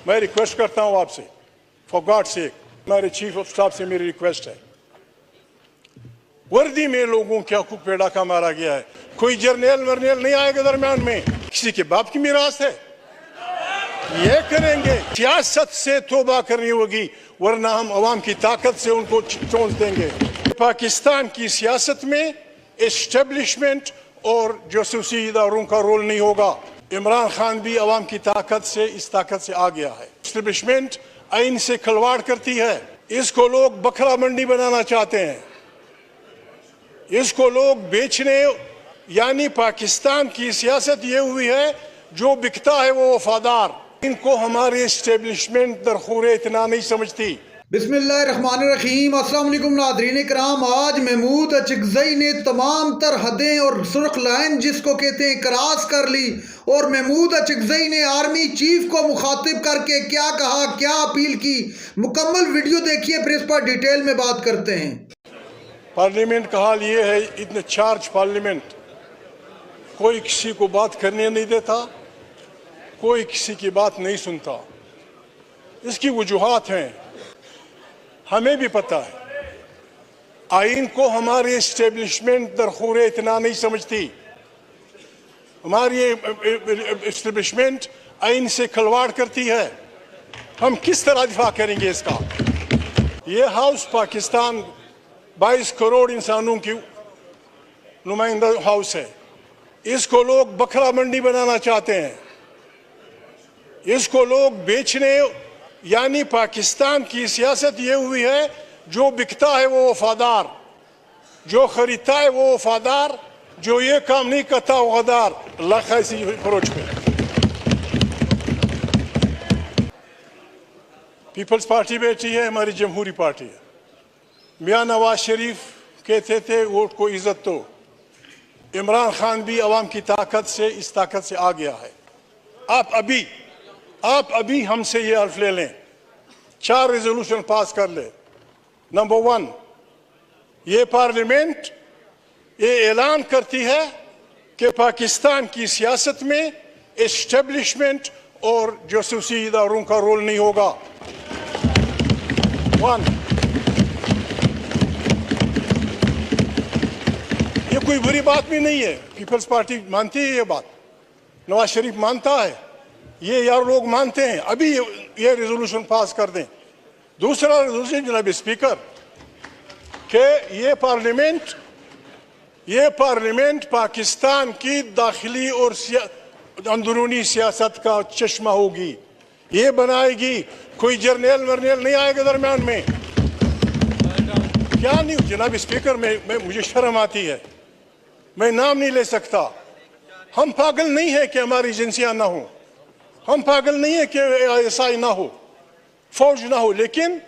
मैं रिक्वेस्ट करता हूं आपसे, फॉर गॉड सेक, हमारे चीफ ऑफ स्टाफ से मेरी रिक्वेस्ट है, वर्दी में लोगों के हकूक पे डाका मारा गया है, कोई जर्नल वर्नल नहीं आएगा दरम्यान में, किसी के बाप की मीरास है, ये करेंगे। सियासत से तौबा करनी होगी, वरना हम अवाम की ताकत से उनको चोंच देंगे। पाकिस्तान की सियासत में एस्टेब्लिशमेंट और जासूसी इदारों का रोल नहीं होगा। इमरान खान भी अवाम की ताकत से, इस ताकत से आ गया है। एस्टेब्लिशमेंट आइन से खिलवाड़ करती है, इसको लोग बकरा मंडी बनाना चाहते हैं, इसको लोग बेचने, यानी पाकिस्तान की सियासत ये हुई है जो बिकता है वो वफादार। इनको हमारी एस्टेब्लिशमेंट दरखूरे इतना नहीं समझती। बिस्मिल्लाहिर्रहमानिर्रहीम, अस्सलाम वालेकुम नाज़रीन इकराम। आज महमूद अचकज़ई ने तमाम तर हदें और सुर्ख लाइन जिसको कहते हैं क्रॉस कर ली, और महमूद अचकज़ई ने आर्मी चीफ को मुखातिब करके क्या कहा, क्या अपील की, मुकम्मल वीडियो देखिए, फिर इस पर डिटेल में बात करते हैं। पार्लियामेंट का हाल ये है, इतने चार्ज पार्लियामेंट, कोई किसी को बात करने नहीं देता, कोई किसी की बात नहीं सुनता। इसकी वजूहात हैं, हमें भी पता है। आइन को हमारी एस्टेब्लिशमेंट दरखूरे इतना नहीं समझती। हमारी एस्टेब्लिशमेंट आइन से खिलवाड़ करती है, हम किस तरह दिफा करेंगे इसका? ये हाउस पाकिस्तान 22 करोड़ इंसानों की नुमाइंदा हाउस है, इसको लोग बकरा मंडी बनाना चाहते हैं, इसको लोग बेचने, यानी पाकिस्तान की सियासत ये हुई है जो बिकता है वो वफादार, जो खरीदता है वो वफादार, जो ये काम नहीं करता वो गद्दार। अल्लाह ऐसी अप्रोच पे पीपल्स पार्टी बैठी है, हमारी जमहूरी पार्टी है। मियां नवाज शरीफ कहते थे वोट को इज्जत दो, इमरान खान भी अवाम की ताकत से, इस ताकत से आ गया है। आप अभी हमसे ये हल्फ ले लें, 4 रेजोल्यूशन पास कर ले। नंबर 1, ये पार्लियामेंट ये ऐलान करती है कि पाकिस्तान की सियासत में एस्टेब्लिशमेंट और जासूसी इदारों का रोल नहीं होगा। 1, ये कोई बुरी बात भी नहीं है, पीपल्स पार्टी मानती है ये बात, नवाज शरीफ मानता है, ये यार लोग मानते हैं। अभी ये रेजोल्यूशन पास कर दें। दूसरा रेजोल्यूशन जनाब स्पीकर, कि ये पार्लियामेंट पाकिस्तान की दाखिली और अंदरूनी सियासत का चश्मा होगी, ये बनाएगी, कोई जर्नल वर्नल नहीं आएगा दरम्यान में। क्या नहीं जनाब स्पीकर, मुझे शर्म आती है, मैं नाम नहीं ले सकता। हम पागल नहीं है कि हमारी एजेंसियां ना हो, हम पागल नहीं है कि ISI ना हो, फौज ना हो, लेकिन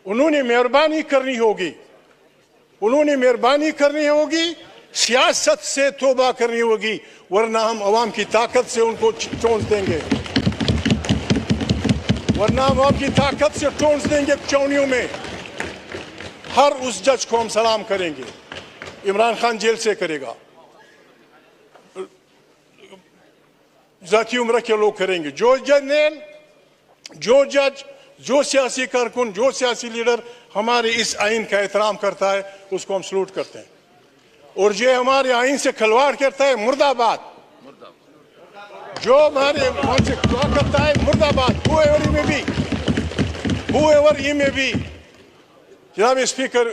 उन्होंने मेहरबानी करनी होगी, उन्होंने मेहरबानी करनी होगी, सियासत से तौबा करनी होगी, वरना हम अवाम की ताकत से उनको चोंच देंगे, वरना अवाम की ताकत से चोंच देंगे चौनियों में। हर उस जज को हम सलाम करेंगे, इमरान खान जेल से करेगा, जाती उम्र के लोग करेंगे, जो जर्नल, जो जज, जो सियासी कारकुन, जो सियासी लीडर हमारे इस आइन का एहतराम करता है उसको हम सलूट करते हैं, और जो हमारे आइन से खिलवाड़ करता है मुर्दाबाद, जो हमारे मन से खिलवाड़ करता है मुर्दाबाद, whoever he may be। जनाब स्पीकर,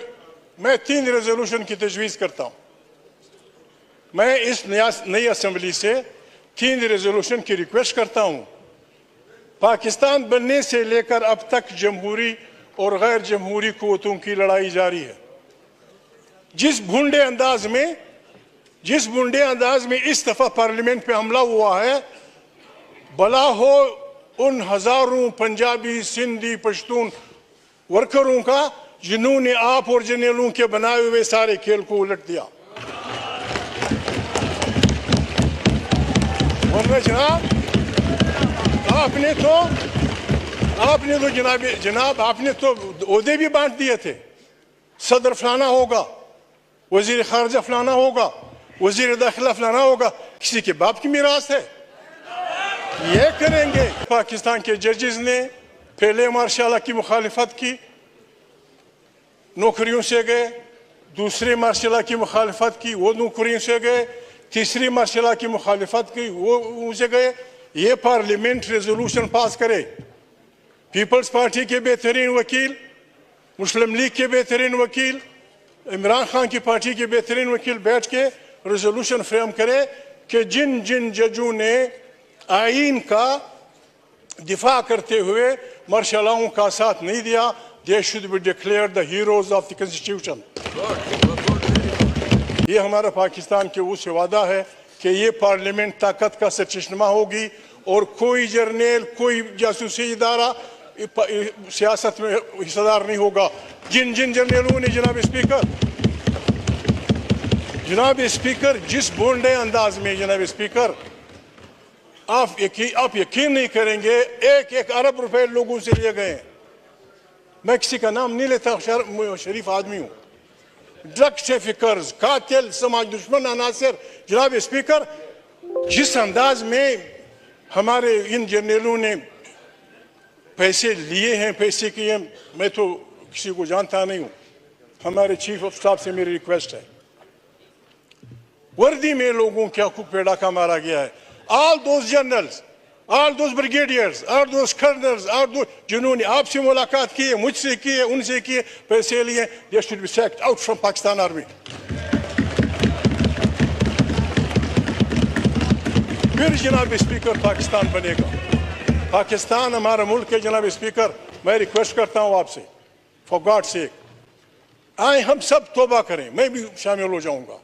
मैं 3 रेजोल्यूशन की तजवीज़ करता हूँ। मैं इस नई असेंबली से 3 रेजोल्यूशन की रिक्वेस्ट करता हूं। पाकिस्तान बनने से लेकर अब तक जमहूरी और गैर जमहूरी कुव्वतों की लड़ाई जारी है। जिस भूंडे अंदाज में इस दफा पार्लियामेंट पे हमला हुआ है, भला हो उन हजारों पंजाबी, सिंधी, पश्तून वर्करों का जिन्होंने आप और जर्नलों के बनाए हुए सारे खेल को उलट दिया। जनाब आपने तो ओहदे भी बांट दिए थे, सदर फलाना होगा, वजीर खारजा फलाना होगा, वजीर दाखिला फलाना होगा, किसी के बाप की मीरास है, ये करेंगे। पाकिस्तान के जजेस ने पहले मार्शल लॉ की मुखालिफत की, नौकरियों से गए, दूसरे मार्शल लॉ की मुखालिफत की, वो नौकरियों से गए, तीसरी मार्शल लॉ की मुखालिफत की, वो उनसे गए। ये पार्लियामेंट रेजोल्यूशन पास करे, पीपल्स पार्टी के बेहतरीन वकील, मुस्लिम लीग के बेहतरीन वकील, इमरान खान की पार्टी के बेहतरीन वकील बैठ के रेजोल्यूशन फ्रेम करे कि जिन जिन जजों ने आईन का दिफा करते हुए मार्शल लॉ का साथ नहीं दिया, they should be declared the heroes of the constitution. ये हमारा पाकिस्तान के उस वादा है कि ये पार्लियामेंट ताकत का सरचश्मा होगी और कोई जर्नल, कोई जासूसी इदारा सियासत में हिस्सेदार नहीं होगा। जिन जिन जर्नलों ने जनाब स्पीकर जिस बोल्डे अंदाज में जनाब स्पीकर आप यकीन नहीं करेंगे, एक एक अरब रुपए लोगों से लिए गए। मैं किसी का नाम नहीं लेता, शरीफ आदमी हूं। ड्रग ट्रैफिकर्स, कातिल, समाज दुश्मन अनासर। जनाब स्पीकर, जिस अंदाज में हमारे इन जर्नलों ने पैसे लिए हैं, पैसे किए हैं, मैं तो किसी को जानता नहीं हूं। हमारे चीफ ऑफ स्टाफ से मेरी रिक्वेस्ट है, वर्दी में लोगों के हकूक पे डाका मारा गया है। All those generals, all those brigadiers, all those colonel's, all those जिन्होंने आपसे मुलाकात की है, मुझसे की है, उनसे किए, पैसे लिए, they should be sacked out from Pakistan army. फिर जनाब स्पीकर पाकिस्तान बनेगा। पाकिस्तान हमारा मुल्क है जनाब स्पीकर। मैं रिक्वेस्ट करता हूं आपसे, फॉर गॉड सेक, आए हम सब तौबा करें, मैं भी शामिल हो जाऊंगा।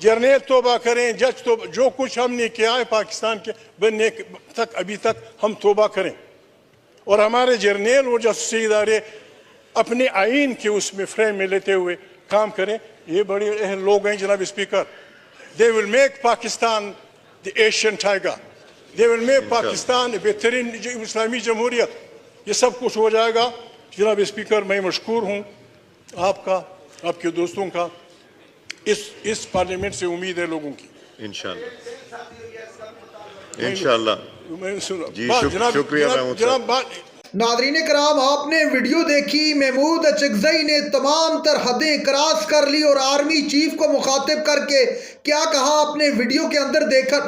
जर्नल तौबा करें, जज तो जो कुछ हमने किया है पाकिस्तान के बनने तक, अभी तक हम तौबा करें और हमारे जर्नल और जासूसी इदारे अपने आइन के उसमें फ्रेम में लेते हुए काम करें। ये बड़े अहम लोग हैं जनाब speaker. They will make Pakistan the Asian tiger, they will make Pakistan बेहतरीन इस्लामी जमहूरियत। ये सब कुछ हो जाएगा जनाब स्पीकर। मैं मशकूर हूँ आपका, आपके दोस्तों का। इस पार्लियामेंट से उम्मीद है लोगों की, इंशाल्लाह। जी शुक्रिया जनाब। नादरीन कराम, आपने वीडियो देखी। महमूद अचकजई ने तमाम तर हदें क्रॉस कर ली और आर्मी चीफ को मुखातिब करके क्या कहा आपने वीडियो के अंदर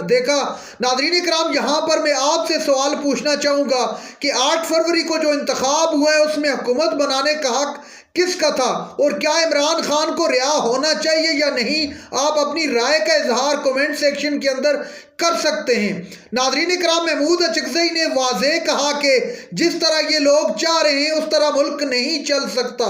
देखा। नादरीन कराम, यहाँ पर मैं आपसे सवाल पूछना चाहूँगा कि 8 फरवरी को जो इंतखाब हुआ है उसमें हुकूमत बनाने का हक किसका था और क्या इमरान खान को रिहा होना चाहिए या नहीं? आप अपनी राय का इजहार कमेंट सेक्शन के अंदर कर सकते हैं। नादरीन इकराम, महमूद अचकजई ने वाज़ेह कहा कि जिस तरह ये लोग चाह रहे हैं उस तरह मुल्क नहीं चल सकता।